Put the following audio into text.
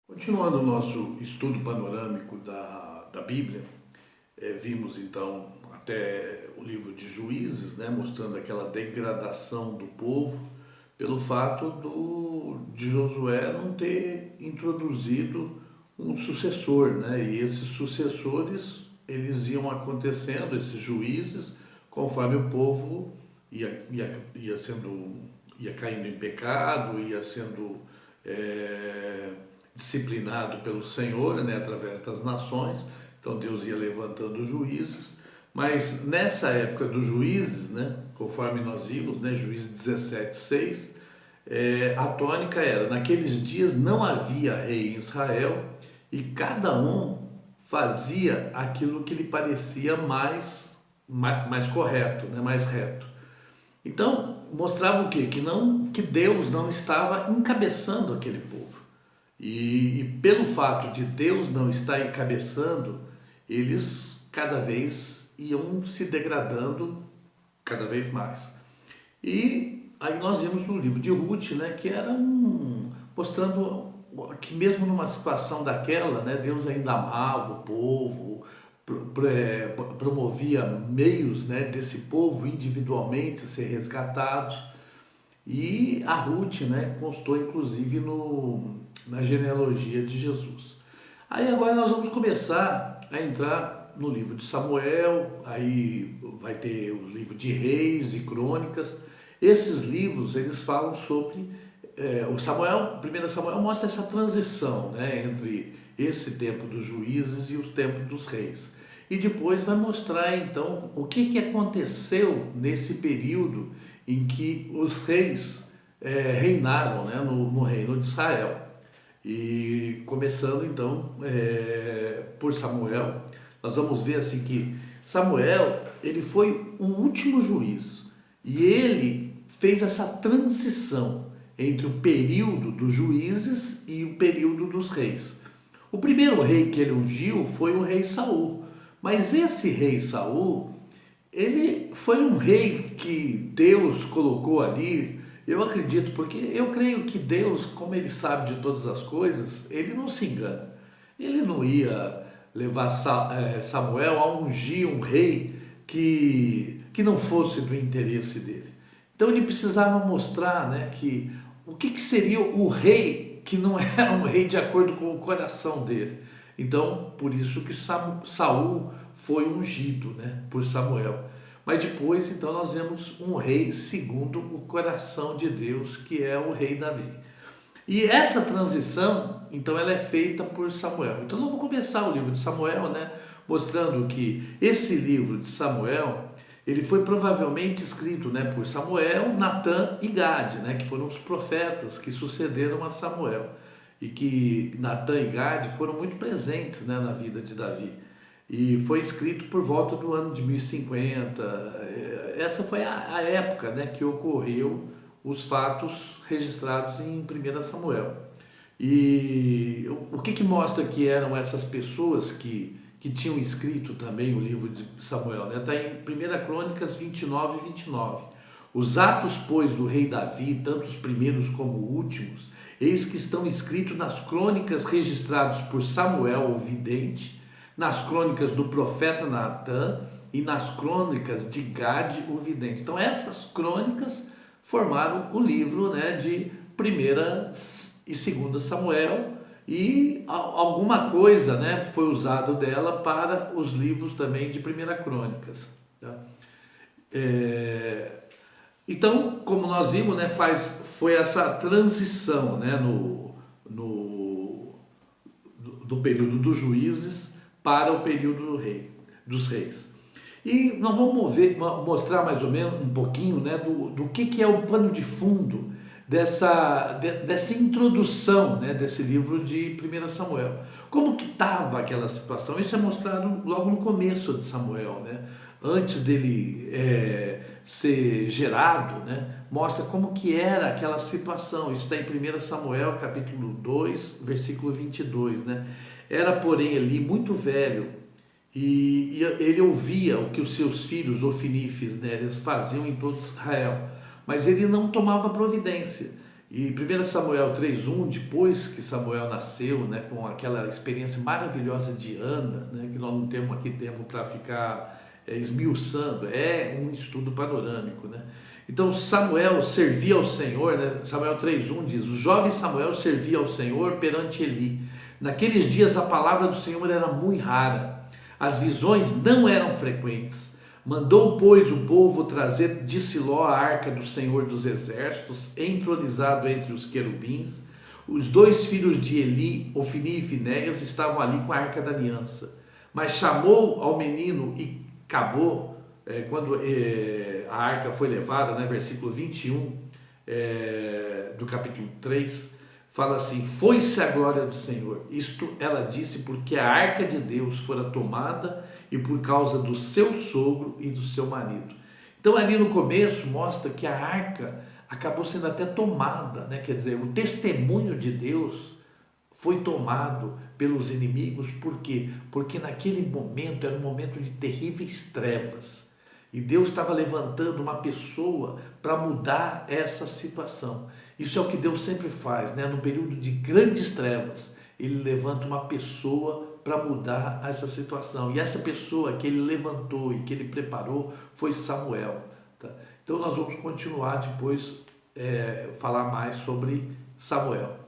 Continuando o nosso estudo panorâmico da Bíblia, vimos então até o livro de Juízes, né, mostrando aquela degradação do povo pelo fato de Josué não ter introduzido um sucessor, né, e esses sucessores eles iam acontecendo, esses juízes, conforme o povo ia sendo, ia caindo em pecado, ia sendo é, disciplinado pelo Senhor, né, através das nações. Então Deus ia levantando juízes, mas nessa época dos juízes, né, conforme nós vimos, né, Juízes 17:6, a tônica era: naqueles dias não havia rei em Israel e cada um fazia aquilo que lhe parecia mais correto, né, mais reto. Então mostrava o quê? Que Deus não estava encabeçando aquele povo. E pelo fato de Deus não estar encabeçando, eles cada vez iam se degradando cada vez mais. E aí nós vimos no livro de Ruth, né, que era mostrando que mesmo numa situação daquela, né, Deus ainda amava o povo, promovia meios, né, desse povo individualmente ser resgatados. E a Ruth, né, constou inclusive na genealogia de Jesus. Aí agora nós vamos começar a entrar no livro de Samuel, aí vai ter o livro de Reis e Crônicas. Esses livros, eles falam sobre o Samuel, 1 Samuel mostra essa transição, né, entre esse tempo dos juízes e o tempo dos reis. E depois vai mostrar então o que aconteceu nesse período em que os reis reinaram, né, no reino de Israel. E começando então por Samuel, nós vamos ver assim que Samuel ele foi o último juiz e ele fez essa transição entre o período dos juízes e o período dos reis. O primeiro rei que ele ungiu foi o rei Saul, mas esse rei Saul ele foi um rei que Deus colocou ali, eu acredito, porque eu creio que Deus, como ele sabe de todas as coisas, ele não se engana. Ele não ia levar Samuel a ungir um rei que não fosse do interesse dele. Então ele precisava mostrar, né, que o que seria o rei que não era um rei de acordo com o coração dele. Então, por isso que Saul foi ungido, né, por Samuel. Mas depois, então, nós vemos um rei segundo o coração de Deus, que é o rei Davi. E essa transição, então, ela é feita por Samuel. Então, nós vamos começar o livro de Samuel, né, mostrando que esse livro de Samuel, ele foi provavelmente escrito, né, por Samuel, Natã e Gade, né, que foram os profetas que sucederam a Samuel. E que Natã e Gade foram muito presentes, né, na vida de Davi. E foi escrito por volta do ano de 1050. Essa foi a época, né, que ocorreu os fatos registrados em 1 Samuel. E o que mostra que eram essas pessoas que tinham escrito também o livro de Samuel? Está, né? Em 1 Crônicas 29 e 29. Os atos, pois, do rei Davi, tanto os primeiros como os últimos, eis que estão escritos nas crônicas registradas por Samuel, o vidente, nas crônicas do profeta Natã e nas crônicas de Gade, o vidente. Então essas crônicas formaram o livro, né, de 1 e 2 Samuel, e alguma coisa, né, foi usado dela para os livros também de 1 Crônicas. Tá? Então, como nós vimos, né, foi essa transição, né, do período dos juízes para o período dos reis. E nós vamos mostrar mais ou menos um pouquinho, né, do que é o pano de fundo dessa introdução, né, desse livro de 1 Samuel. Como que estava aquela situação? Isso é mostrado logo no começo de Samuel, né? Antes dele ser gerado, né? Mostra como que era aquela situação. Isso está em 1 Samuel, capítulo 2, versículo 22, né? Era, porém, Eli muito velho e ele ouvia o que os seus filhos, Ofni e Finéias, faziam em todo Israel, mas ele não tomava providência. E 1 Samuel 3:1, depois que Samuel nasceu, né, com aquela experiência maravilhosa de Ana, né, que nós não temos aqui tempo para ficar esmiuçando, é um estudo panorâmico, né? Então Samuel servia ao Senhor, né? Samuel 3:1 diz: o jovem Samuel servia ao Senhor perante Eli. Naqueles dias a palavra do Senhor era muito rara, as visões não eram frequentes. Mandou, pois, o povo trazer de Siló a arca do Senhor dos Exércitos, entronizado entre os querubins. Os dois filhos de Eli, Ofni e Finéias, estavam ali com a arca da aliança. Mas chamou ao menino e acabou, quando a arca foi levada, né, versículo 21 do capítulo 3, fala assim: foi-se a glória do Senhor. Isto ela disse porque a arca de Deus fora tomada e por causa do seu sogro e do seu marido. Então ali no começo mostra que a arca acabou sendo até tomada, né? Quer dizer, o testemunho de Deus foi tomado pelos inimigos. Por quê? Porque naquele momento era um momento de terríveis trevas. E Deus estava levantando uma pessoa para mudar essa situação. Isso é o que Deus sempre faz, né? No período de grandes trevas, Ele levanta uma pessoa para mudar essa situação. E essa pessoa que Ele levantou e que Ele preparou foi Samuel. Tá? Então nós vamos continuar depois, falar mais sobre Samuel.